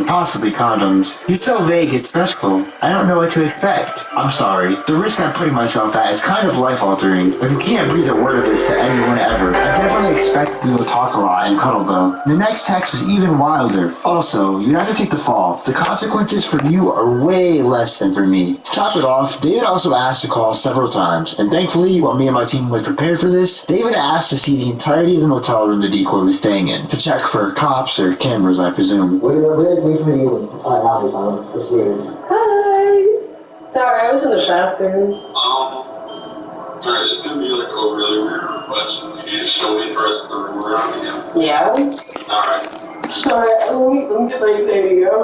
possibly condoms. You're so vague, it's stressful. I don't know what to expect. I'm sorry. The risk I'm putting myself at is kind of life-altering, but you can't breathe a word of this to anyone ever. I definitely expect you to talk a lot and cuddle though. The next text was even wilder. Also, you have to take the fall. The consequences for you are way less than for me. To top it off, David also asked to call several times, and thankfully, while me and my team was prepared for this, David asked to see the entirety of the motel room the decoy was staying in, to check for cops or cameras, I presume. Wait for you. Now just leave. Hi! Sorry, I was in the bathroom. Alright, it's gonna be like a really weird request. Could you just show me the rest of the room around again? Yeah? Alright. Sorry, let me get like, there you go.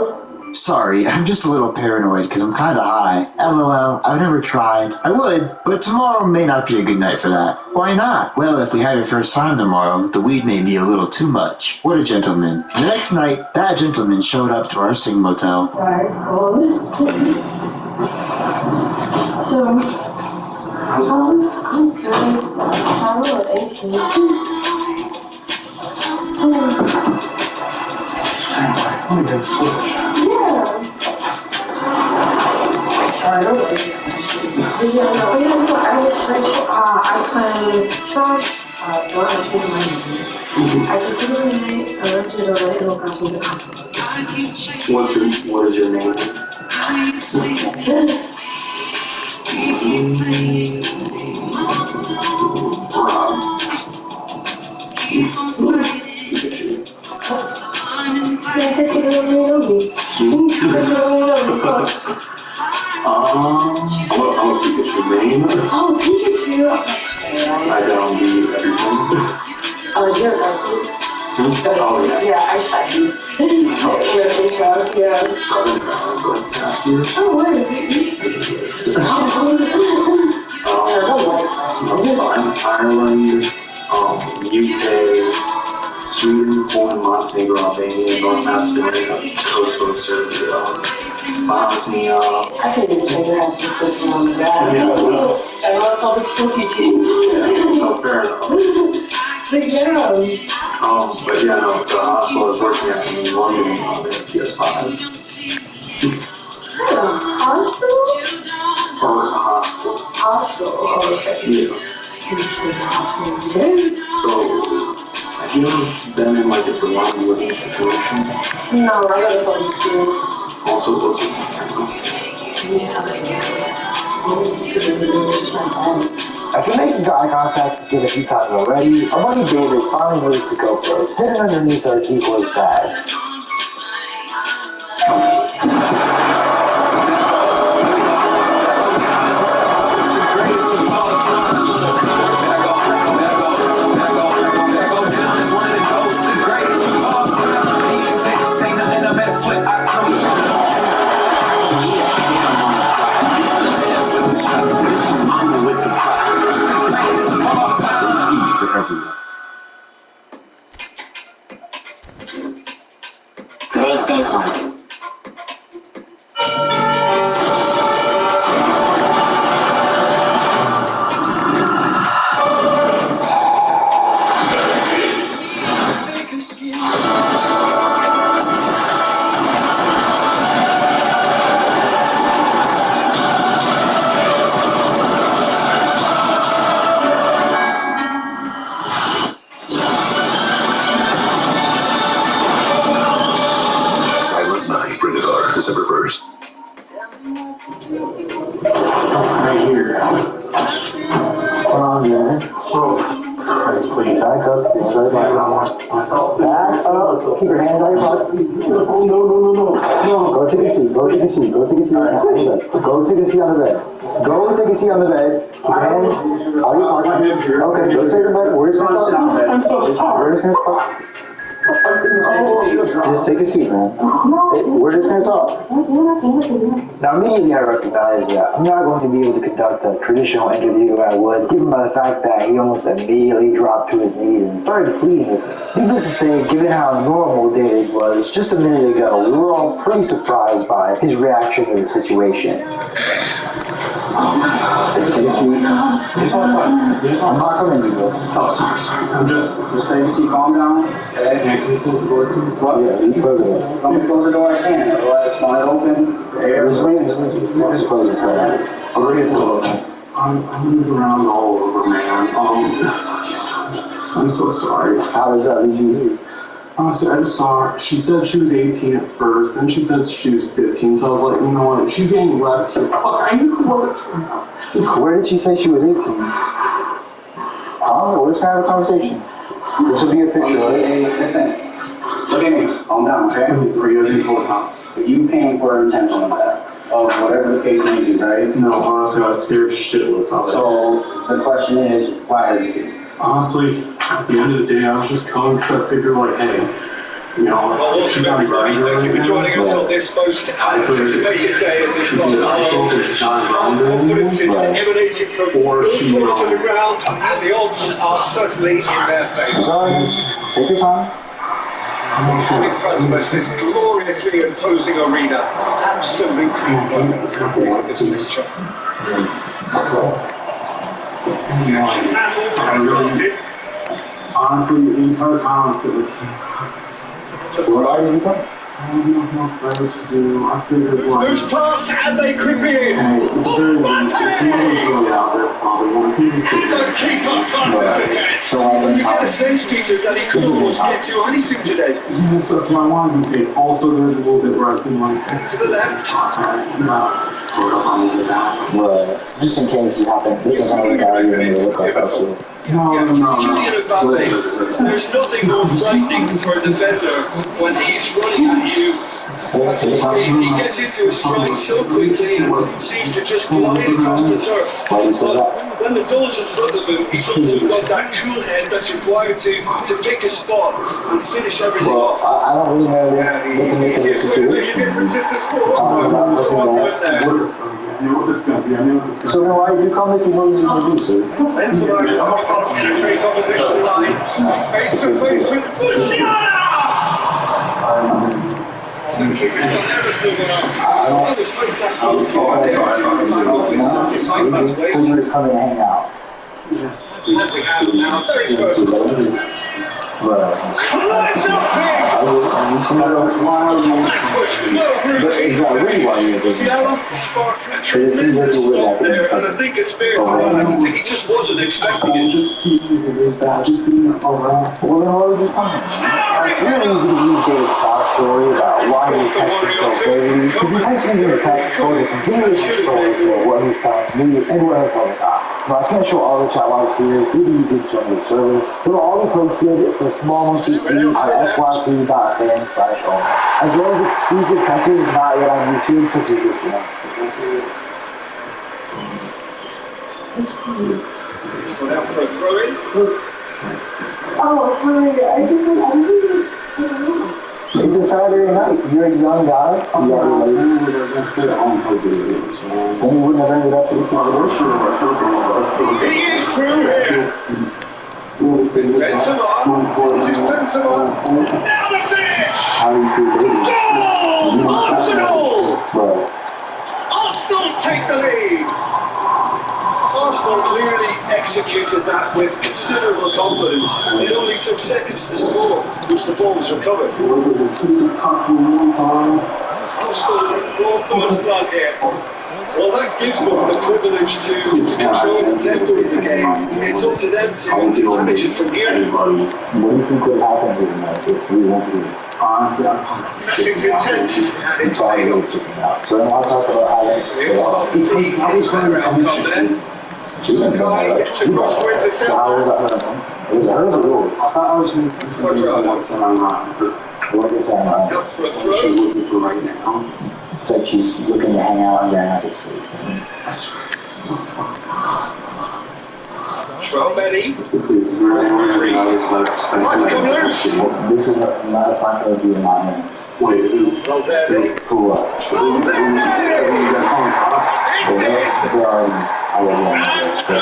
Sorry, I'm just a little paranoid because I'm kinda high. LOL, I've never tried. I would, but tomorrow may not be a good night for that. Why not? Well, if we had our first time tomorrow, the weed may be a little too much. What a gentleman. The next night, that gentleman showed up to our Sing Motel. Alright, I'm good. I'm a little anxious. I'm gonna switch. Yeah. Alright, okay. I will switch. I can charge. What is your name? I'm a Pikachu main. Oh, Pikachu! I don't do everything. Oh, you're lucky. Oh, yeah. Yeah, I shot you. Yeah. Oh, wait. Ireland, UK, Sweden, Poland, Montenegro, Albania, North Macedonia, Kosovo, Serbia, Bosnia. I couldn't even figure out to put this one on the back. Yeah, I love public school teaching. no, fair enough. But yeah. But yeah, no, the hospital I was working at in London on their PS5. Hospital? Or a hospital. Hospital. Okay. Yeah. So, have you ever been in like a dilemma living situation? No, I gotta go to school. Also, looking. After making eye contact with it a few times already, our buddy David finally noticed the GoPros hidden underneath our decoy's bags. December 1st. Right here. Please back up. Back up. Keep your hands on your pocket. No. Go take a seat. Go take a seat. Go take a seat right now. Go take a seat on the bed. Go take a seat on the bed. Keep your hands on your pocket. Okay, go take the bed. We're just gonna talk. I'm so sorry. We're just gonna talk. Just take a seat, man. We're just gonna talk. Now, immediately I recognize that I'm not going to be able to conduct a traditional interview I would, given by the fact that he almost immediately dropped to his knees and started pleading. Needless to say, given how normal David was just a minute ago, we were all pretty surprised by his reaction to the situation. Take a seat. I'm not coming to you. Oh, sorry. I'm just take a seat, calm down. Okay, and can you close the door, please? What? Yeah, you close it. Let me close the door, I can, otherwise when I open, the air. Just close it. I'm ready to look. I'm moving around all over, man. I'm so sorry. How does that lead you here? Honestly, I just saw her. She said she was 18 at first, then she said she was 15, so I was like, you know what, she's being left here. Fuck, I knew who wasn't true enough. Where did she say she was 18? We're just gonna have a conversation. This will be a picture, right? Hey, listen. Look at me. Calm down, okay? Please, are you guys for cops? But you paying for intentional theft of whatever the case may be, right? No, honestly, I was scared shitless of it. So the question is, why are you here? Honestly, at the end of the day, I was just calling because I figured, like, hey, you know, she's not Everybody, thank you for joining us on this most anticipated day of this she's in high school, but she's not around confidence is anymore. emanating from all Or she corners of the ground, and the odds are certainly in their favour. Sorry, take your time. In front of us, this gloriously imposing arena, absolutely perfect this picture. The action has already started. Honestly, the entire time I was sitting like, Where are you from? I don't know what else better to do. I figured, like, Moves past and they creep in. hey, it's very easy. If he was really out there, probably wouldn't he was sitting The there. keeper passes the test. Well, you get a sense, Peter, that he could almost get to anything today. Yeah, so if I wanted to say, also there's a little bit where I think like, To the left. Right. Just in case you happen. This is how the guy you're going to look like us. Julian Mbappe, there's nothing more frightening for a defender when he's running at you. At this speed, he gets into a stride so quickly and seems to just glide across the turf. But when the goal's in front of him, he's also got that cool head that's required to pick a spot and finish everything off. I don't really know what to make of this situation. So then why did you come if you know you going to do so? Benzema penetrates opposition lines, face to face with Musiala! The keeper's got never still gone up. That was high class goal. It's high class way. Somebody's coming to hang out. Yes. And we have our very first Right. Climbs up big! Is that really why you're doing Musiala sparked a tremendous stop there, and I think it's fair to add that he just wasn't expecting it. Just beating it is bad. Just beating it all around. Well, then why would you come? It's really easy to read David's sob story about why he's texting so vaguely, because he texts me in the text for the completely different story to what he's telling me and what he'll tell the cops. But I can't show all the chat logs here due to YouTube terms of service. They'll all be posted for a small monthly fee on fyp.fan/owner, as well as exclusive catches not yet on YouTube, such as this one. Going out for a throw in. Oh, sorry. I just said I don't know. It's a Saturday night. You're a young guy. You got your lady. Then you wouldn't have ended up in this situation. He is through here. Benzema. This is Benzema. Now the finish. How do you feel, baby? Arsenal! Right. Arsenal take the lead. Arsenal clearly executed that with considerable confidence. It only took seconds to score, which the ball was recovered. Arsenal in first blood here. Well, that gives them the privilege to control the tempo of the game. It's up to them to manage it from here. What do you think would happen here tonight if we won't lose? Honestly, It's intense and it's paid off. So then I'll talk about how that's It's hard to see his background come then. Sakai gets across to intercept. It was hers or yours? I thought I was going to What is that? Up for a she's throw. looking for right now. It's like she's looking to hang out and get out of sleep. Schwalbenny. Please, Might come loose. This is not a time for it to be in my hands. wait, who? Valverde. Who what? Valverde! They're already already on this, but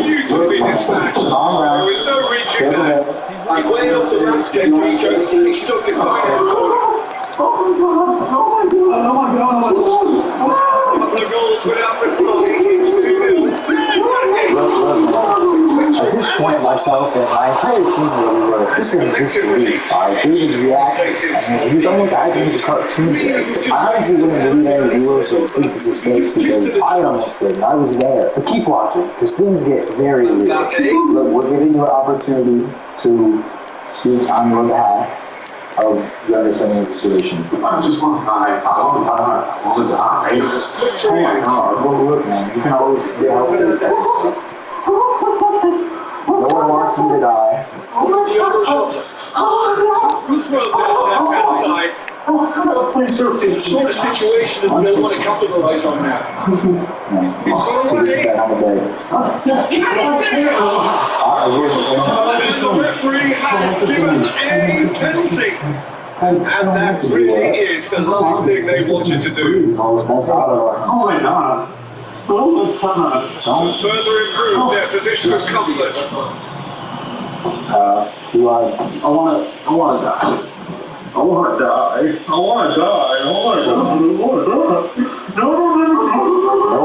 Due to be dispatched. There is no reaching that. He played off the landscape to each other and he stuck it back in the corner. Couple of goals without reply. It's 2-0. At this point, myself and my entire team really were just in disbelief by David's reaction. I mean, he was almost acting like a cartoon character. I honestly wouldn't believe any viewers who think this is fake because I almost did. I was there. But keep watching, because things get very weird. Look, we're giving you an opportunity to speak on your behalf of the understanding of the situation. I just want to die. I want to die. Oh my God, well, look, man, you can always get help with this. No one wants you to die. The other shot. Good throw down left-hand side. It's the sort of situation that they'll want to capitalise on now. It's gone away. And the referee has given a penalty. And that really is the last thing they wanted to do. Oh my God. To further improve their position of comfort. I want to die. I want to die. I want to die. I want to die. I want to die. No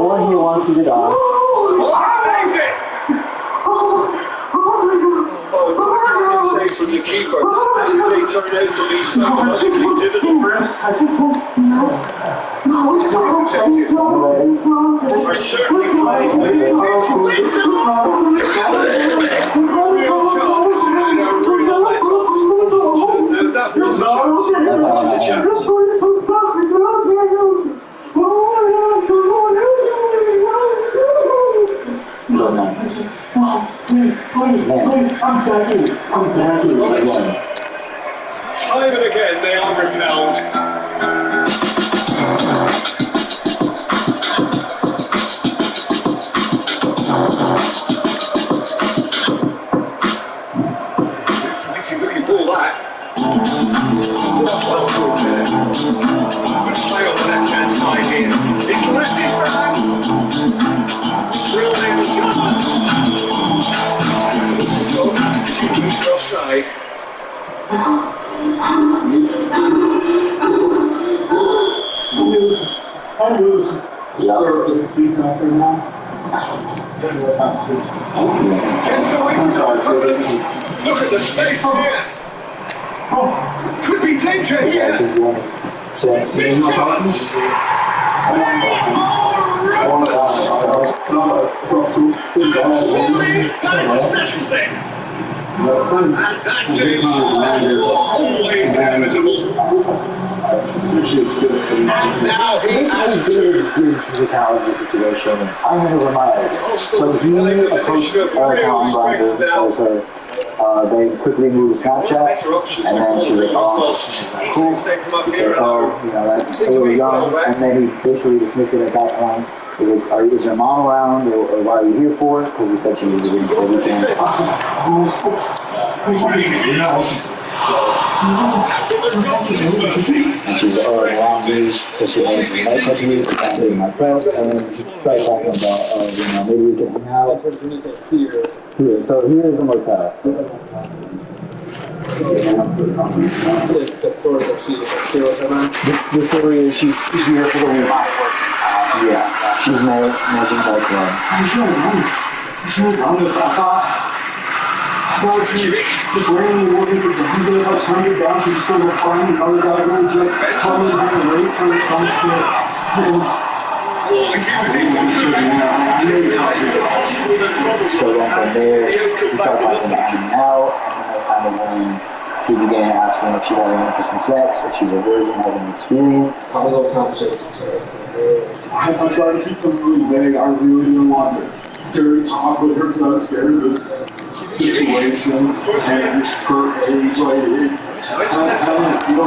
one here wants you to die. Oh, good save from the keeper. That day turned out to be psychologically difficult. We're certainly playing with real chance and a real test. That was a chance. No, man. Please, I'm begging. Time and again, they are repelled. Looking ball that. Well through there. Good play on the left-hand side here. It's left his man. It's real name of John. Offside. I lose. Sir, please not right now. Gets away from the presence. Look at the space here. Could be danger here. Big chance. Surely that settles it. And that finish was always inevitable. And now So he basically, has David gives his account of the situation. I'm going to remind you. So he approached Tom Grinder, that was her. They quickly moved Snapchat, and then she was like, oh, cool. He said, oh, you know, that's a little young. And then he basically dismissed it at that point. He was like, is your mom around, or why are you here for it? Because we said she was visiting for the weekend. And she's around me because she wanted to make up me, and my friends, and then she started talking about, you know, maybe we can hang out. Here, so here's the motel. This area, she's here for the week. Yeah, she's managing that club. I'm sure nice. I thought she was just randomly working for guns, and if I turned it down, she's just going to find another guy who just coming in and wait for some shit. So then from there, we started talking about hanging out, and then that's kind of when she began asking if she had any interest in sex, if she's a virgin, has any experience. I try to keep them really vague. I really didn't want to dirty talk with her because I was scared of this situation and her age. Like, I don't feel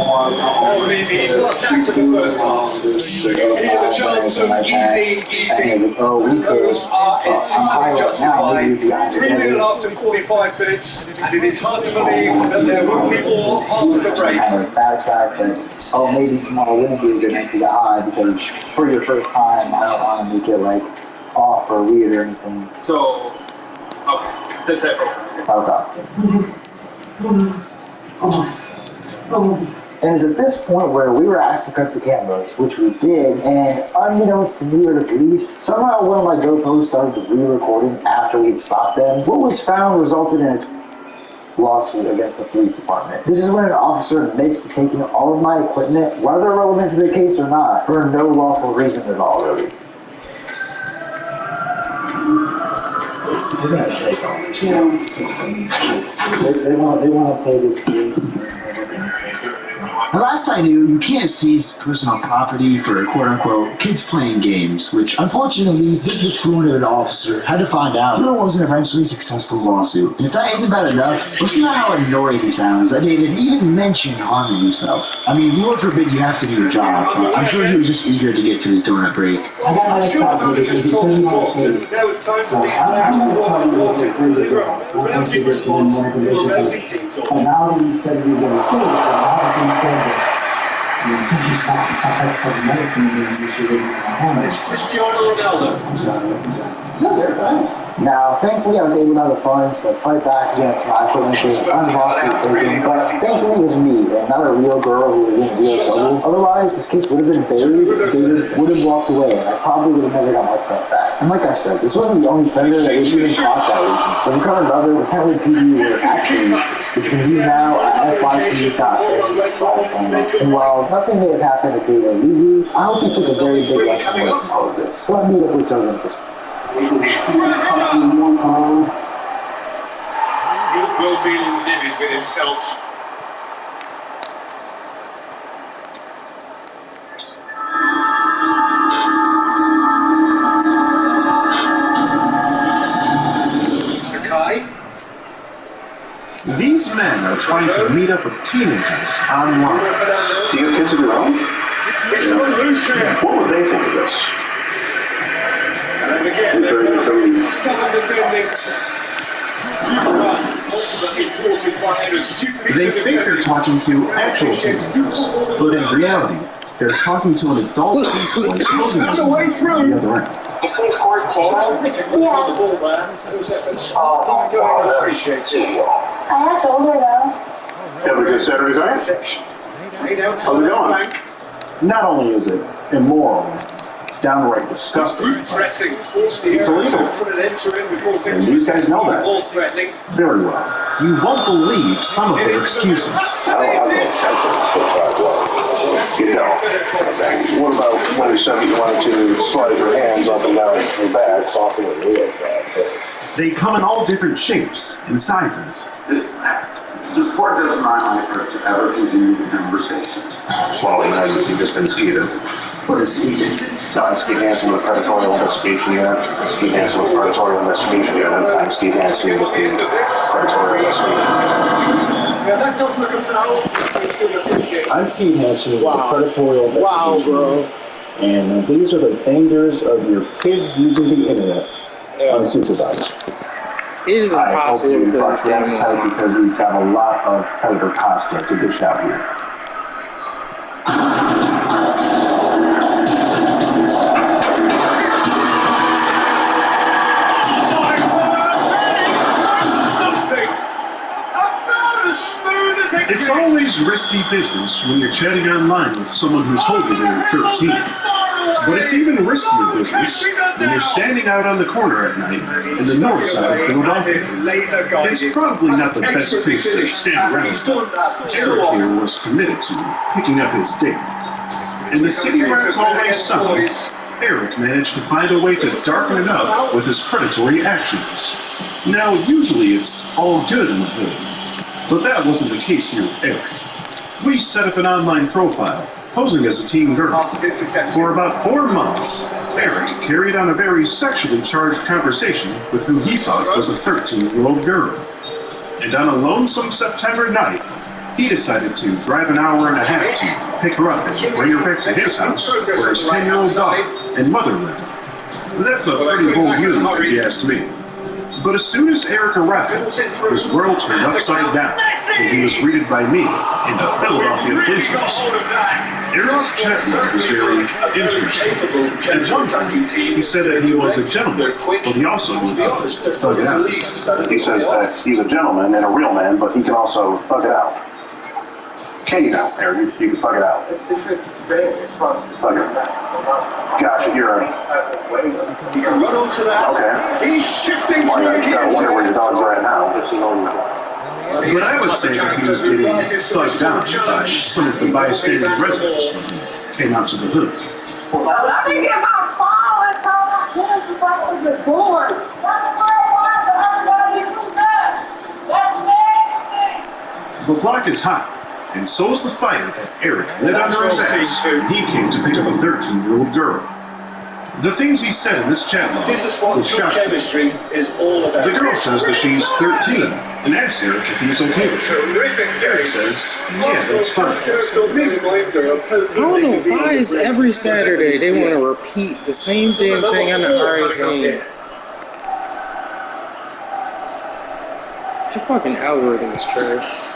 Oh, he lost out to the first half. Here's a chance of easy. We could. I'm high right now. Maybe we could. 3-0 after 45 minutes. It is hard to believe that there will be more after the break. Kind of backtrack that, oh, maybe tomorrow wouldn't be a good night to get high because for your first time, I don't want to make it like off or weird or anything. So, okay, sit there. Okay. And it was at this point where we were asked to cut the cameras, which we did, and unbeknownst to me or the police, somehow one of my GoPros started re-recording after we'd stopped them. What was found resulted in a lawsuit against the police department. This is when an officer admits to taking all of my equipment, whether relevant to the case or not, for no lawful reason at all, really. They're gonna take all this. They want to play this game. The last I knew, you can't seize personal property for quote-unquote kids playing games, which unfortunately this buffoon of an officer had to find out through was an eventually successful lawsuit. And if that isn't bad enough, listen to how annoyed he sounds that David even mentioned harming himself. I mean, Lord forbid you have to do your job, but I'm sure he was just eager to get to his donut break. I'm sure the manager's told the talk, and now it's time for these players to walk in and deliver a rousing response to a rousing team talk. And now you said you were going to kill it, and now you said that you stop medicine, you should It's Cristiano Ronaldo. Now, thankfully, I was able to have the funds to fight back against my equipment being unlawfully taken, but thankfully it was me and not a real girl who was in real trouble. Otherwise, this case would have been buried, David would have walked away, and I probably would have never got my stuff back. And like I said, this wasn't the only predator that we even caught that weekend. But we covered another, we can't really PD were actually, which you can view now at fyp.fans/online. And while nothing may have happened to David legally, I hope he took a very big lesson away from all of this. So let's meet up with children for space. Your well-being living with himself. Sakai? These men are trying to meet up with teenagers online. Do you have kids of your own? It's not loose here. What would they think of this? And again, they're going to start defending. They think they're talking to actual teenagers, but in reality, they're talking to an adult who is posing as the other end. You say 14? Yeah. I have older though. Have a good Saturday night? How's it going? Not only is it immoral, downright disgusting, it's illegal. And these guys know that. Very well. You won't believe some of their excuses. You know, what about when you said you wanted to slide your hands up and down your back, talking with wheels? They come in all different shapes and sizes. The sport doesn't allow for it to ever continue the conversations. Swallowing hands, you've just been seated. What is seated? I'm Steve Hansen with the Predatory Investigation Unit. Steve Hansen with the Predatory Investigation Unit. I'm Steve Hansen with the Predatory Investigation Unit. Yeah, that does look a foul. I'm Steve Hansen with the Predatory Investigation Wow, bro. And these are the dangers of your kids using the internet unsupervised. It is I hope impossible you to play brought this that game tight online. because we've got a lot of predator content to dish out here. It's always risky business when you're chatting online with someone who told you they were 13. But it's even riskier business when you're standing out on the corner at night in the north side of Philadelphia. It's probably not the best place to stand around. Eric here was committed to picking up his date. In the city where it's always sunny, Eric managed to find a way to darken it up with his predatory actions. Now, usually it's all good in the hood, but that wasn't the case here with Eric. We set up an online profile, posing as a teen girl. For about 4 months, Eric carried on a very sexually charged conversation with who he thought was a 13-year-old girl. And on a lonesome September night, he decided to drive an hour and a half to pick her up and bring her back to his house, where his 10-year-old daughter and mother lived. That's a pretty bold move, if you ask me. But as soon as Eric arrived, his world turned upside down when he was greeted by me in the Philadelphia police officer. Eric's chat log was very interesting. At one point, he said that he was a gentleman, but he also knew how to thug it out. He says that he's a gentleman and a real man, but he can also thug it out. Can you now, Eric? You can thug it out. Thug it. Gotcha, you're right. You can run onto that. Okay. He's shifting Well, through you gotta wonder where your dog's are at now. But I would say that he was getting thugged down by some of the bystander residents when he came out to the hood. Well, let me get my phone and tell my kids to go to the board. That's the way everybody do that. That's nasty. The block is hot, and so is the fire that Eric lit under his ass when he came to pick up a 13-year-old girl. The things he said in this chat log This is what was true shocking. chemistry is all about. The girl says that she's 13 and asks Eric if he's okay with it. Eric says, yeah, that's fine. I don't know why is every Saturday they want to repeat the same damn thing I've already seen. The fucking algorithm is trash.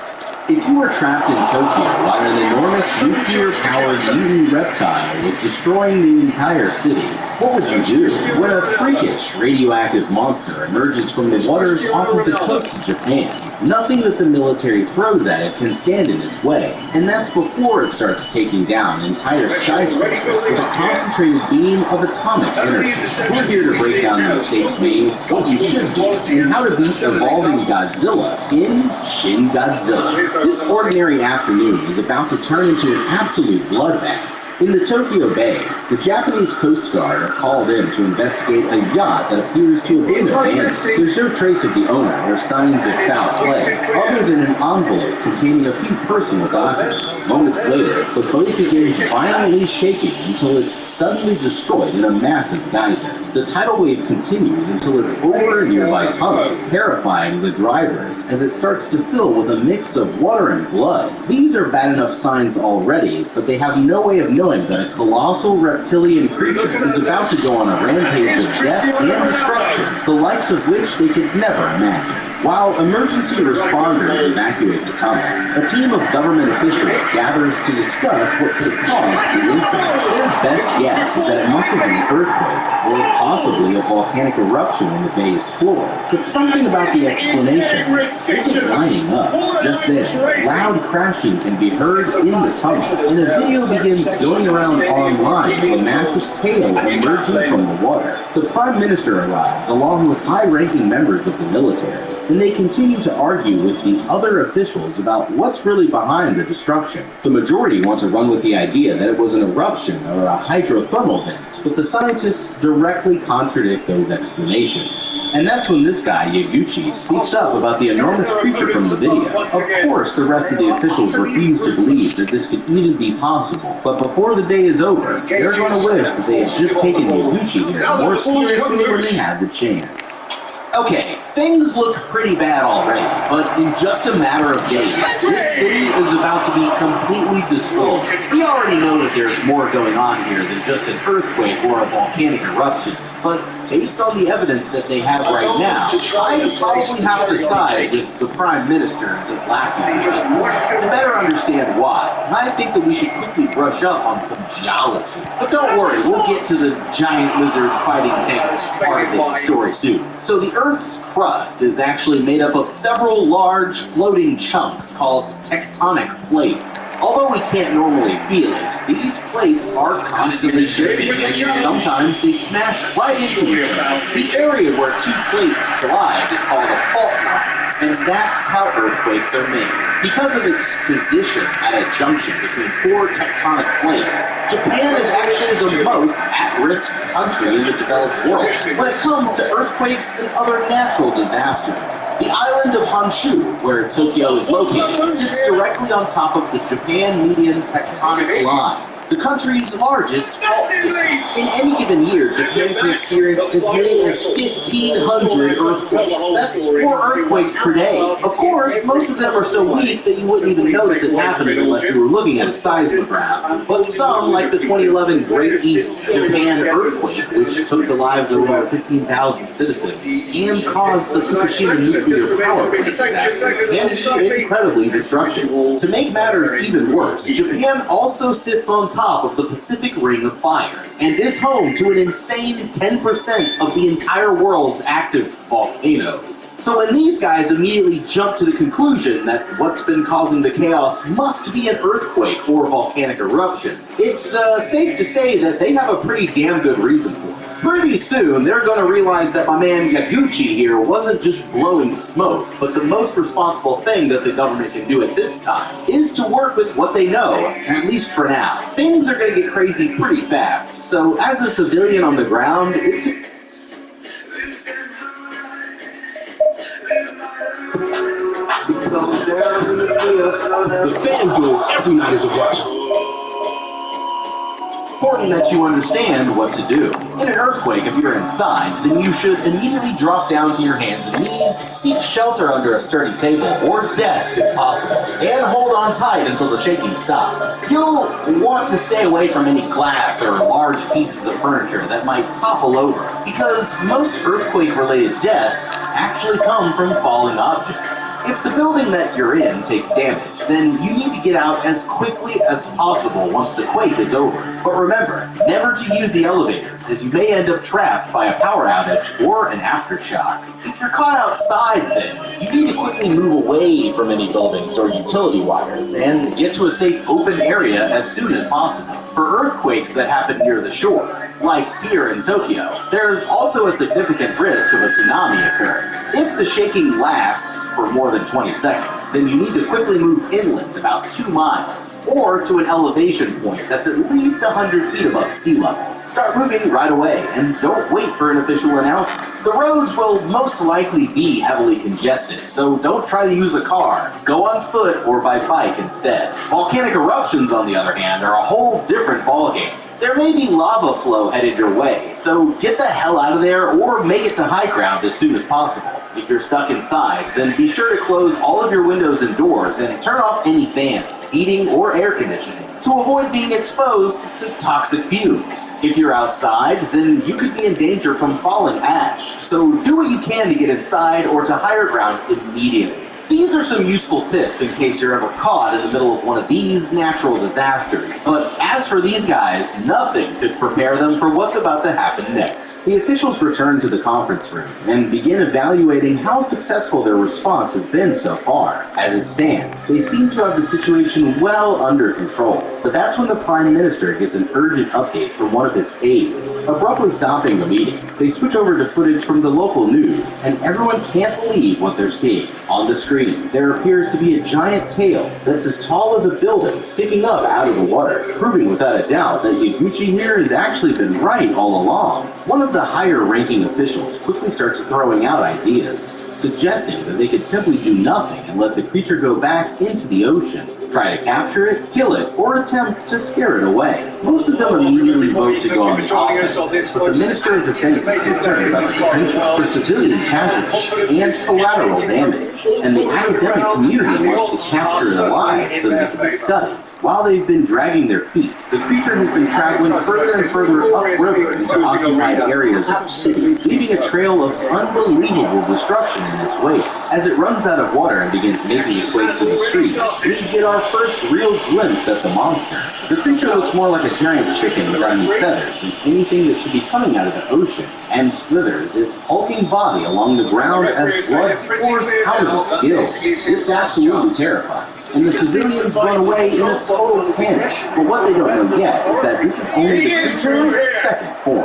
If you were trapped in Tokyo while an enormous nuclear-powered mutant reptile was destroying the entire city, what would you do? When a freakish radioactive monster emerges from the waters off of the coast of Japan, nothing that the military throws at it can stand in its way. And that's before it starts taking down entire skyscrapers with a concentrated beam of atomic energy. We're here to break down the mistakes made, what you should do, and how to beat evolving Godzilla in Shin Godzilla. This ordinary afternoon is about to turn into an absolute bloodbath. In the Tokyo Bay, the Japanese Coast Guard are called in to investigate a yacht that appears to have been abandoned. There's no trace of the owner or signs of foul play, other than an envelope containing a few personal documents. Moments later, the boat begins violently shaking until it's suddenly destroyed in a massive geyser. The tidal wave continues until it's over a nearby tunnel, terrifying the drivers as it starts to fill with a mix of water and blood. These are bad enough signs already, but they have no way of knowing that a colossal reptilian creature is about to go on a rampage of death and destruction, the likes of which they could never imagine. While emergency responders evacuate the tunnel, a team of government officials gathers to discuss what could have caused the incident. Their best guess is that it must have been an earthquake, or possibly a volcanic eruption in the bay's floor. But something about the explanation isn't lining up. Just then, loud crashing can be heard in the tunnel, and a video begins going around online of a massive tail emerging from the water. The Prime Minister arrives along with high-ranking members of the military, and they continue to argue with the other officials about what's really behind the destruction. The majority want to run with the idea that it was an eruption or a hydrothermal vent, but the scientists directly contradict those explanations. And that's when this guy, Yaguchi, speaks up about the enormous creature from the video. Of course, the rest of the officials refuse to believe that this could even be possible, but before the day is over, they're going to wish that they had just taken Yaguchi here more seriously when they had the chance. Okay, things look pretty bad already, but in just a matter of days, this city is about to be completely destroyed. We already know that there's more going on here than just an earthquake or a volcanic eruption, but based on the evidence that they have right now, I'd probably have to side with the Prime Minister and his lackeys to better understand why. I think that we should quickly brush up on some geology. But don't worry, we'll get to the giant lizard fighting tanks part of the story soon. So the Earth's crust is actually made up of several large floating chunks called tectonic plates. Although we can't normally feel it, these plates are constantly shifting, and sometimes they smash right into each other. The area where two plates collide is called a fault line, and that's how earthquakes are made. Because of its position at a junction between four tectonic plates, Japan is actually the most at-risk country in the developed world when it comes to earthquakes and other natural disasters. The island of Honshu, where Tokyo is located, sits directly on top of the Japan median tectonic line. the country's largest fault system. In any given year, Japan can experience as many as 1,500 earthquakes. That's 4 earthquakes per day. Of course, most of them are so weak that you wouldn't even notice it happening unless you were looking at a seismograph. But some, like the 2011 Great East Japan earthquake, which took the lives of over 15,000 citizens and caused the Fukushima nuclear power plant disaster, can be incredibly destructive. To make matters even worse, Japan also sits on top of the Pacific Ring of Fire and is home to an insane 10% of the entire world's active volcanoes. So when these guys immediately jump to the conclusion that what's been causing the chaos must be an earthquake or volcanic eruption, it's safe to say that they have a pretty damn good reason for it. Pretty soon, they're going to realize that my man Yaguchi here wasn't just blowing smoke, but the most responsible thing that the government can do at this time is to work with what they know, at least for now. Things are going to get crazy pretty fast, so as a civilian on the ground, it's the FanDuel every night is a watch. Important that you understand what to do. In an earthquake, if you're inside, then you should immediately drop down to your hands and knees, seek shelter under a sturdy table or desk if possible, and hold on tight until the shaking stops. You'll want to stay away from any glass or large pieces of furniture that might topple over, because most earthquake-related deaths actually come from falling objects. If the building that you're in takes damage, then you need to get out as quickly as possible once the quake is over. But remember, never to use the elevators, as you may end up trapped by a power outage or an aftershock. If you're caught outside, then you need to quickly move away from any buildings or utility wires and get to a safe open area as soon as possible. For earthquakes that happen near the shore, like here in Tokyo, there's also a significant risk of a tsunami occurring. If the shaking lasts for more than 20 seconds, then you need to quickly move inland about 2 miles, or to an elevation point that's at least 100 feet above sea level. Start moving right away, and don't wait for an official announcement. The roads will most likely be heavily congested, so don't try to use a car. Go on foot or by bike instead. Volcanic eruptions, on the other hand, are a whole different ballgame. There may be lava flow headed your way, so get the hell out of there or make it to high ground as soon as possible. If you're stuck inside, then be sure to close all of your windows and doors and turn off any fans, heating, or air conditioning to avoid being exposed to toxic fumes. If you're outside, then you could be in danger from falling ash, so do what you can to get inside or to higher ground immediately. These are some useful tips in case you're ever caught in the middle of one of these natural disasters. But as for these guys, nothing could prepare them for what's about to happen next. The officials return to the conference room and begin evaluating how successful their response has been so far. As it stands, they seem to have the situation well under control. But that's when the Prime Minister gets an urgent update from one of his aides. Abruptly stopping the meeting, they switch over to footage from the local news, and everyone can't believe what they're seeing. On the screen, there appears to be a giant tail that's as tall as a building sticking up out of the water, proving without a doubt that Yaguchi here has actually been right all along. One of the higher-ranking officials quickly starts throwing out ideas, suggesting that they could simply do nothing and let the creature go back into the ocean, try to capture it, kill it, or attempt to scare it away. Most of them immediately vote to go on the offensive, but the Minister of Defense is concerned about the potential for civilian casualties and collateral damage, and the academic community wants to capture it alive so that it can be studied. While they've been dragging their feet, the creature has been traveling further and further upriver into occupied areas of the city, leaving a trail of unbelievable destruction in its wake. As it runs out of water and begins making its way to the streets, we get our first real glimpse at the monster. The creature looks more like a giant chicken without any feathers than anything that should be coming out of the ocean, and slithers its hulking body along the ground as blood pours out of its gills. It's absolutely terrifying, and the civilians run away in a total panic. But what they don't know yet is that this is only the creature's second form.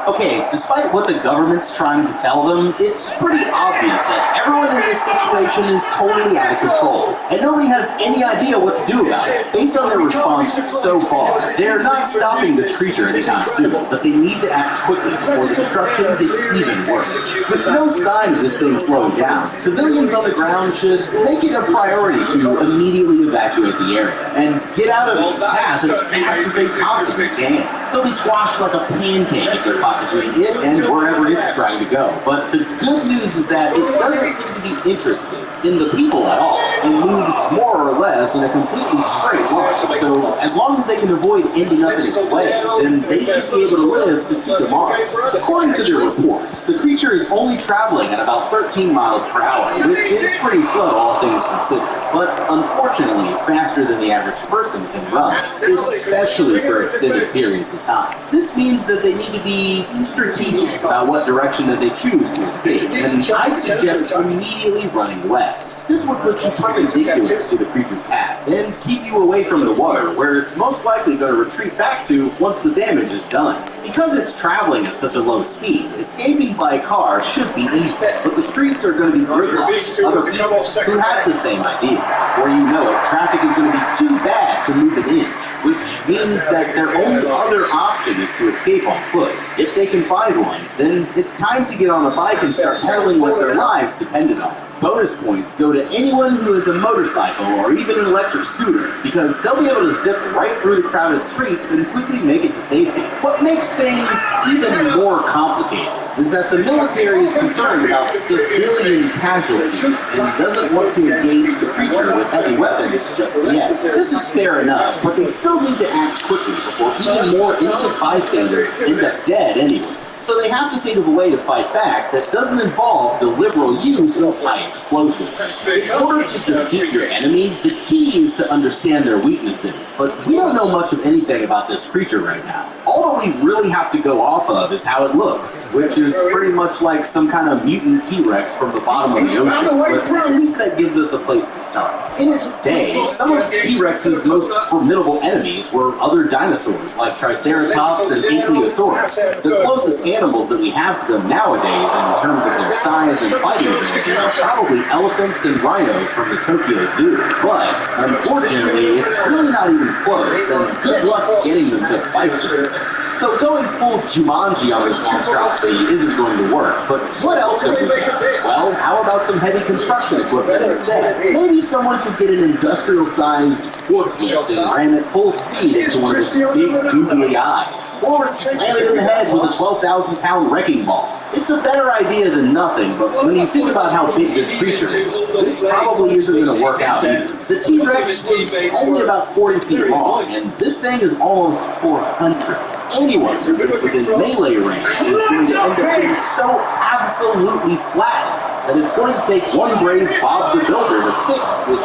Okay, despite what the government's trying to tell them, it's pretty obvious that everyone in this situation is totally out of control, and nobody has any idea what to do about it. Based on their response so far, they're not stopping this creature anytime soon, but they need to act quickly before the destruction gets even worse. With no sign of this thing slowing down, civilians on the ground should make it a priority to immediately evacuate the area and get out of its path as fast as they possibly can. They'll be squashed like a pancake if they're caught between it and wherever it's trying to go. But the good news is that it doesn't seem to be interested in the people at all and moves more or less in a completely straight line. So as long as they can avoid ending up in its way, then they should be able to live to see tomorrow. According to their reports, the creature is only traveling at about 13 miles per hour, which is pretty slow, all things considered. But unfortunately, faster than the average person can run, especially for extended periods of time. This means that they need to be strategic about what direction that they choose to escape, and I'd suggest immediately running west. This would put you perpendicular to the creature's path and keep you away from the water, where it's most likely going to retreat back to once the damage is done. Because it's traveling at such a low speed, escaping by car should be easy, but the streets are going to be gridlocked with other people who have the same idea. Before you know it, traffic is going to be too bad to move an inch, which means that their only other option is to escape on foot. If they can find one, then it's time to get on a bike and start pedaling like their lives depended on it. Bonus points go to anyone who has a motorcycle or even an electric scooter, because they'll be able to zip right through the crowded streets and quickly make it to safety. What makes things even more complicated is that the military is concerned about civilian casualties and doesn't want to engage the creature with heavy weapons just yet. This is fair enough, but they still need to act quickly before even more innocent bystanders end up dead anyway. So they have to think of a way to fight back that doesn't involve the liberal use of high explosives. In order to defeat your enemy, the key is to understand their weaknesses, but we don't know much of anything about this creature right now. All that we really have to go off of is how it looks, which is pretty much like some kind of mutant T-Rex from the bottom of the ocean, but at least that gives us a place to start. In its day, some of T-Rex's most formidable enemies were other dinosaurs like Triceratops and Ankylosaurus. The closest animals that we have to them nowadays in terms of their size and fighting ability are probably elephants and rhinows from the Tokyo Zoo. But, unfortunately, it's really not even close, and good luck getting them to fight this thing. So going full Jumanji on this monstrosity isn't going to work, but what else have we got? Well, how about some heavy construction equipment instead? Maybe someone could get an industrial-sized forklift and ram it full speed into one of its big googly eyes. Or slam it in the head with a 12,000-pound wrecking ball. It's a better idea than nothing, but when you think about how big this creature is, this probably isn't going to work out either. The T-Rex was only about 40 feet long, and this thing is almost 400. Anyone who is within melee range is going to end up getting so absolutely flat that it's going to take one brave Bob the Builder to fix this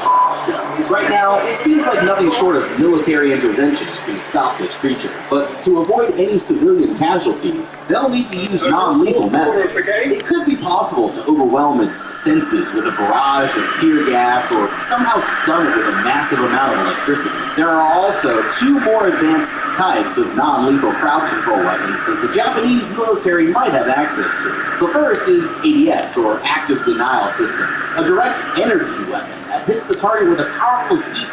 show. Right now, it seems like nothing short of military intervention is going to stop this creature, but to avoid any civilian casualties, they'll need to use non-lethal methods. It could be possible to overwhelm its senses with a barrage of tear gas or somehow stun it with a massive amount of electricity. There are also two more advanced types of non-lethal crowd control weapons that the Japanese military might have access to. The first is ADS, or Active Denial System, a direct energy weapon that hits the target with a powerful heat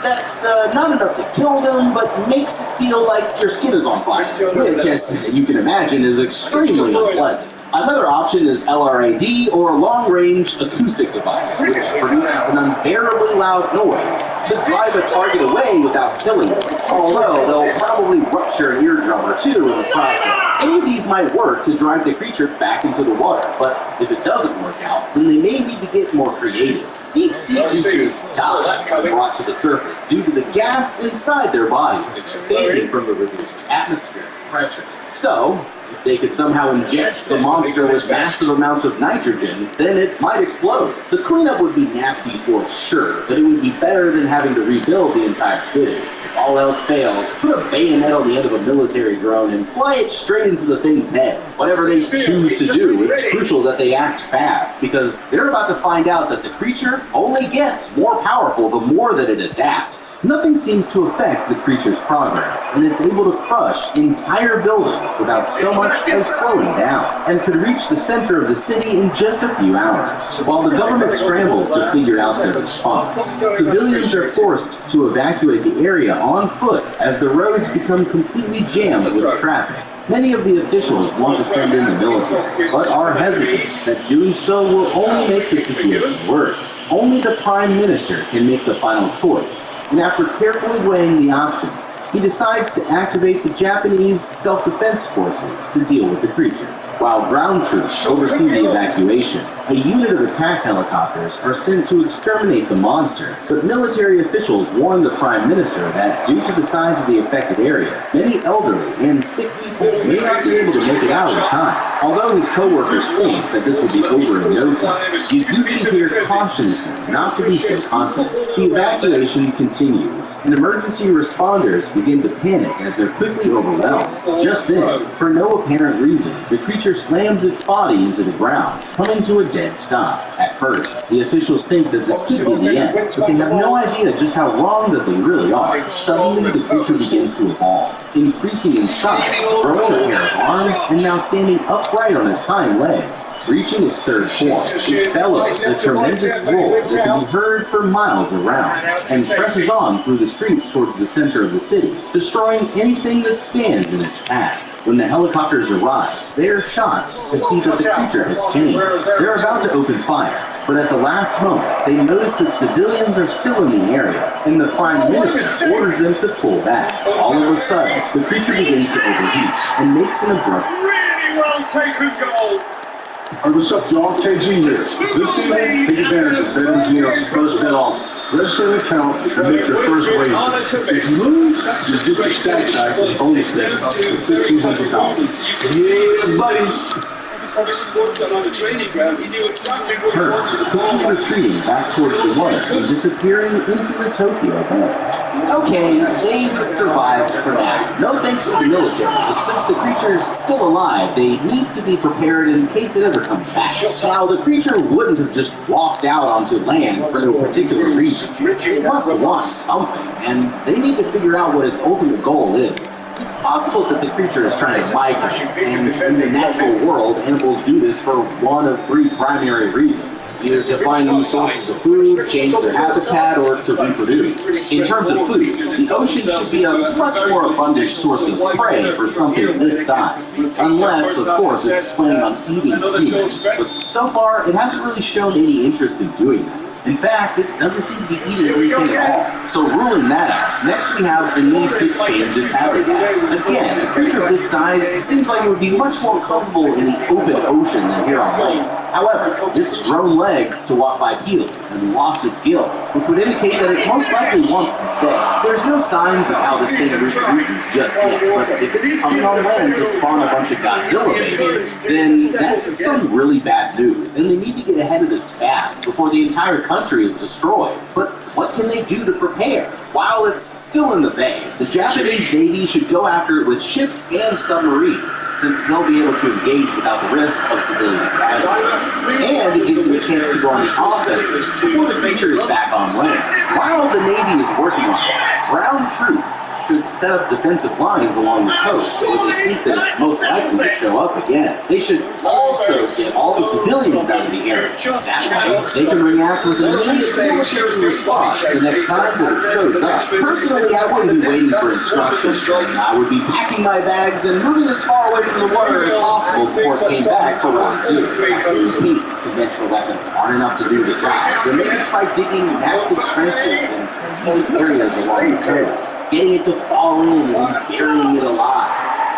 that's not enough to kill them, but makes it feel like your skin is on fire, which, as you can imagine, is extremely unpleasant. Another option is LRAD, or a long-range acoustic device, which produces an unbearably loud noise to drive a target away without killing them, although they'll probably rupture an eardrum or two in the process. Any of these might work to drive the creature back into the water, but if it doesn't work out, then they may need to get more creative. Deep-sea creatures die when brought to the surface due to the gas inside their bodies expanding from the reduced atmospheric pressure. So, if they could somehow inject the monster with massive amounts of nitrogen, then it might explode. The cleanup would be nasty for sure, but it would be better than having to rebuild the entire city. If all else fails, put a bayonet on the end of a military drone and fly it straight into the thing's head. Whatever they choose to do, it's crucial that they act fast, because they're about to find out that the creature only gets more powerful the more that it adapts. Nothing seems to affect the creature's progress, and it's able to crush entire buildings without so much as slowing down, and could reach the center of the city in just a few hours. While the government scrambles to figure out their response, civilians are forced to evacuate the area on foot as the roads become completely jammed with traffic. Many of the officials want to send in the military, but are hesitant that doing so will only make the situation worse. Only the Prime Minister can make the final choice, and after carefully weighing the options, he decides to activate the Japanese self-defense forces to deal with the creature. While ground troops oversee the evacuation, a unit of attack helicopters are sent to exterminate the monster, but military officials warn the Prime Minister that due to the size of the affected area, many elderly and sick people may not be able to make it out in time. Although his co-workers think that this will be over in no time, Yuguchi here cautions them not to be so confident. The evacuation continues, and emergency responders begin to panic as they're quickly overwhelmed. Just then, for no apparent reason, the creature slams its body into the ground, coming to a dead stop. At first, the officials think that this could be the end, but they have no idea just how wrong that they really are. Suddenly, the creature begins to evolve, increasing in size, growing a pair of arms, and now standing upright on its hind legs. Reaching its third form, it bellows a tremendous roar that can be heard for miles around, and presses on through the streets towards the center of the city, destroying anything that stands in its path. When the helicopters arrive, they are shocked to see that the creature has changed. They're about to open fire, but at the last moment, they notice that civilians are still in the area, and the Prime Minister orders them to pull back. All of a sudden, the creature begins to overheat and makes an abrupt. Really well taken goal. Hey, what's up, y'all? KG here. This season, take advantage of BetMGM's first bet offer. Register an account and make your first wager. If you lose, just get your stats back with bonus bets up to $1,500. Yeah, buddy. Obviously worked on the training ground. He knew exactly what he Turn, wanted to quickly retreating back towards the water and disappearing into the Tokyo Bay. Okay, they've survived for now. No thanks to the military, but since the creature's still alive, they need to be prepared in case it ever comes back. Now, the creature wouldn't have just walked out onto land for no particular reason. It must want something, and they need to figure out what its ultimate goal is. It's possible that the creature is trying to migrate, and in the natural world, animals do this for one of three primary reasons: either to find new sources of food, change their habitat, or to reproduce. In terms of food, the ocean should be a much more abundant source of prey for something this size, unless, of course, it's planning on eating humans. But so far, it hasn't really shown any interest in doing that. In fact, it doesn't seem to be eating anything at all. So ruling that out, next we have the need to change its habitat. Again, a creature of this size seems like it would be much more comfortable in the open ocean than here on land. However, it's grown legs to walk bipedally and lost its gills, which would indicate that it most likely wants to stay. There's no signs of how this thing reproduces just yet, but if it's coming on land to spawn a bunch of Godzilla babies, then that's some really bad news, and they need to get ahead of this fast before the entire country is destroyed. But what can they do to prepare? While it's still in the bay, the Japanese Navy should go after it with ships and submarines, since they'll be able to engage without the risk of civilian casualties. And it gives them a chance to go on the offensive before the creature is back on land. While the Navy is working on it, ground troops should set up defensive lines along the coast where they think that it's most likely to show up again. They should also get all the civilians out of the area. That way, they can react with an immediate military response the next time that it shows up. Personally, I wouldn't be waiting for instructions, and I would be packing my bags and moving as far away from the water as possible before it came back for round two. In case conventional weapons aren't enough to do the job, then maybe try digging massive trenches in strategic areas along the coast, getting it to fall in and then carrying it alive.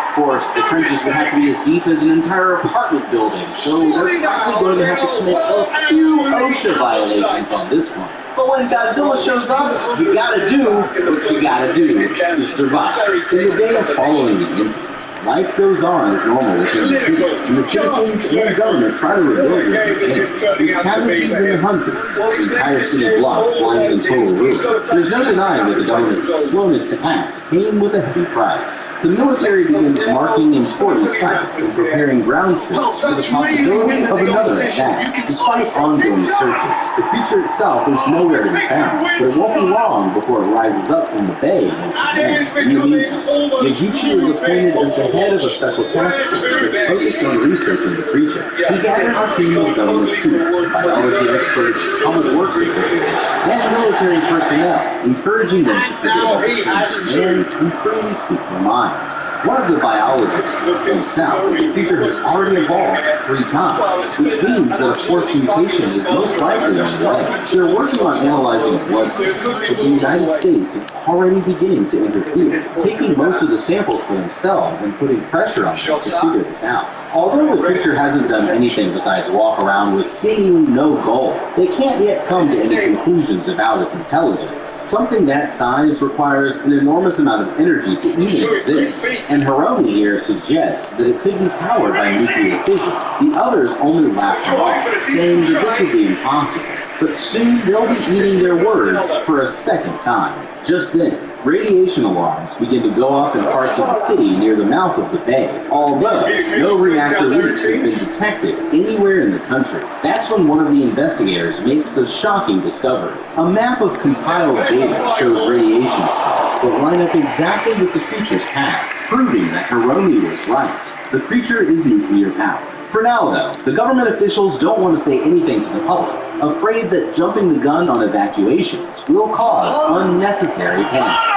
Of course, the trenches would have to be as deep as an entire apartment building, so they're probably going to have to commit a few OSHA violations on this one. But when Godzilla shows up, you gotta do what you gotta do to survive. In the days following the incident, Life goes on as normal within the city, and the citizens and government try to rebuild it. With casualties in the hundreds, entire city blocks lying in total ruin. There's no denying that the government's slowness to act came with a heavy price. The military begins marking important sites and preparing ground troops for the possibility of another attack. Despite ongoing searches, the creature itself is nowhere to be found, but it won't be long before it rises up from the bay once again. In the meantime, Yaguchi is appointed as the head of a special task force that's focused on researching the creature. He gathers a team of government suits, biology experts, public works officials, and military personnel, encouraging them to forget about the creature and freely speak their minds. One of the biologists points out that the creature has already evolved 3 times, which means that a 4th mutation is most likely on the way. They're working on analyzing blood samples, but the United States is already beginning to interfere, taking most of the samples for themselves and putting pressure on them to figure this out. Although the creature hasn't done anything besides walk around with seemingly no goal, they can't yet come to any conclusions about its intelligence. Something that size requires an enormous amount of energy to even exist, and Hiromi here suggests that it could be powered by nuclear fission. The others only laughed him off, saying that this would be impossible. But soon they'll be eating their words for a second time. Just then, radiation alarms begin to go off in parts of the city near the mouth of the bay, although no reactor leaks have been detected anywhere in the country. That's when one of the investigators makes a shocking discovery. A map of compiled data shows radiation spots that line up exactly with the creature's path, proving that Hiromi was right. The creature is nuclear powered. For now, though, the government officials don't want to say anything to the public, afraid that jumping the gun on evacuations will cause unnecessary panic.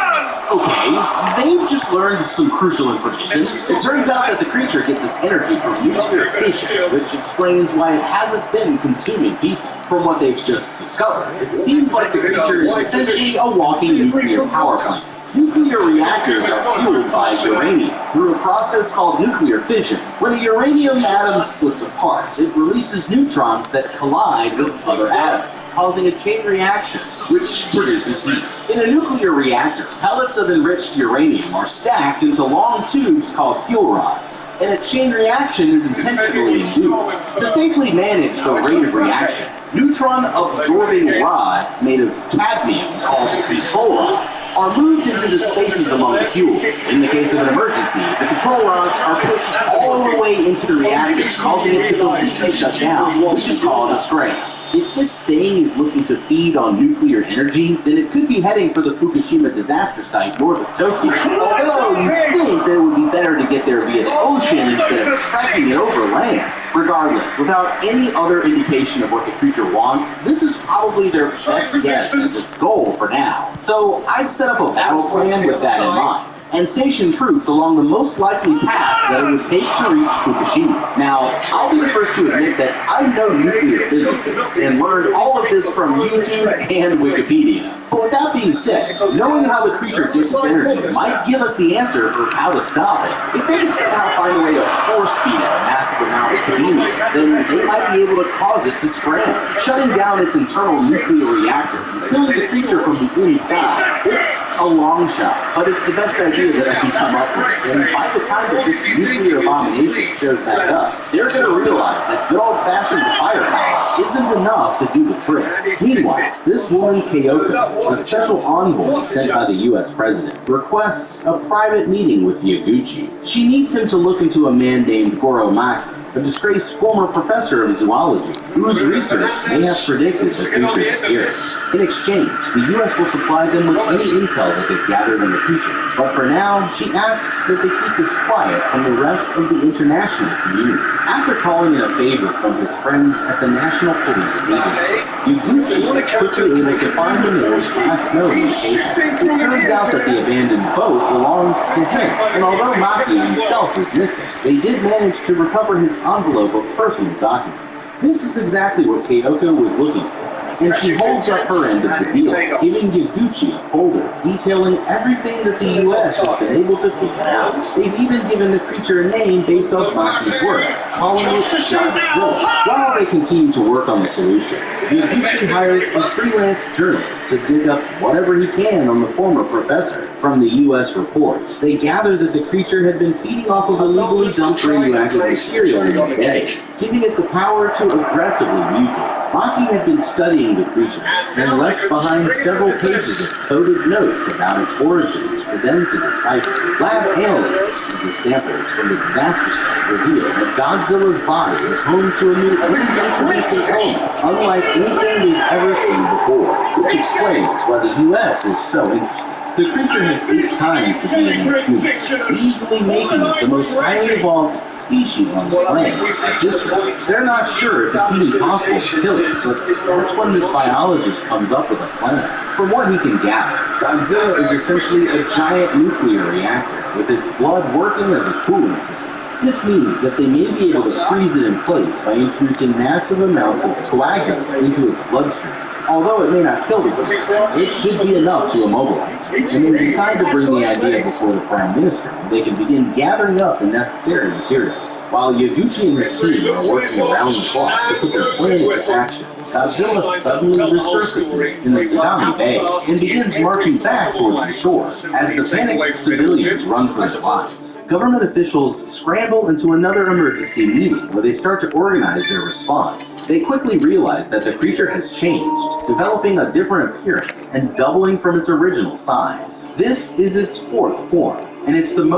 Okay, they've just learned some crucial information. It turns out that the creature gets its energy from nuclear fission, which explains why it hasn't been consuming people. From what they've just discovered, it seems like the creature is essentially a walking nuclear power plant. Nuclear reactors are fueled by uranium through a process called nuclear fission. When a uranium atom splits apart, it releases neutrons that collide with other atoms, causing a chain reaction, which produces heat. In a nuclear reactor, pellets of enriched uranium are stacked into long tubes called fuel rods, and a chain reaction is intentionally induced. To safely manage the rate of reaction, neutron-absorbing rods made of cadmium, called control rods, are moved into the spaces among the fuel. In the case of an emergency, the control rods are pushed all the way into the reactor, causing it to completely shut down, which is called a strain. If this thing is looking to feed on nuclear energy, then it could be heading for the Fukushima disaster site north of Tokyo. Although you'd think that it would be better to get there via the ocean instead of tracking it over land. Regardless, without any other indication of what the creature wants, this is probably their best guess as its goal for now. So I'd set up a battle plan with that in mind, and station troops along the most likely path that it would take to reach Fukushima. Now, I'll be the first to admit that I'm no nuclear physicist and learned all of this from YouTube and Wikipedia. But with that being said, knowing how the creature gets its energy might give us the answer for how to stop it. If they can somehow find a way to force feed it a massive amount of cadmium, then they might be able to cause it to scramble, shutting down its internal nuclear reactor and killing the creature from the inside. It's a long shot, but it's the best idea that I can come up with, and by the time that this nuclear abomination shows back up, they're going to realize that good old-fashioned firepower isn't enough to do the trick. Meanwhile, this woman Kyoko, a special envoy sent by the US president, requests a private meeting with Yaguchi. She needs him to look into a man named Goro Maki, a disgraced former professor of zoology, whose research may have predicted the creature's appearance. In exchange, the U.S. will supply them with any intel that they've gathered on the creature. But for now, she asks that they keep this quiet from the rest of the international community. After calling in a favor from his friends at the National Police Agency, Yaguchi is quickly able to find the man's last known location. It turns out that the abandoned boat belonged to him, and although Maki himself is missing, they did manage to recover his envelope of personal documents. This is exactly what Kyoko was looking for. and she holds up her end of the deal, giving Yaguchi a folder detailing everything that the U.S. has been able to figure out. They've even given the creature a name based off Maki's work, calling it Godzilla. While they continue to work on the solution, Yaguchi hires a freelance journalist to dig up whatever he can on the former professor. From the U.S. reports, they gather that the creature had been feeding off of illegally dumped radioactive material in the bay, giving it the power to aggressively mutate. Maki had been studying the creature and left behind several pages of coded notes about its origins for them to decipher. Lab analysis of the samples from the disaster site revealed that Godzilla's body is home to a new energy-producing element, unlike anything they've ever seen before, which explains why the U.S. is so interested. The creature has 8 times the DNA of humans, easily making it the most highly evolved species on the planet. At this point, they're not sure if it's even possible to kill it, but that's when this biologist comes up with a plan. From what he can gather, Godzilla is essentially a giant nuclear reactor, with its blood working as a cooling system. This means that they may be able to freeze it in place by introducing massive amounts of coagulant into its bloodstream. Although it may not kill the creature, it should be enough to immobilize it, and they decide to bring the idea before the Prime Minister, where they can begin gathering up the necessary materials. While Yaguchi and his team are working around the clock to put their plan into action, Godzilla suddenly resurfaces in the Sagami Bay and begins marching back towards the shore as the panicked civilians run for their lives. Government officials scramble into another emergency meeting where they start to organize their response. They quickly realize that the creature has changed, developing a different appearance and doubling from its original size. This is its 4th form, and it's the most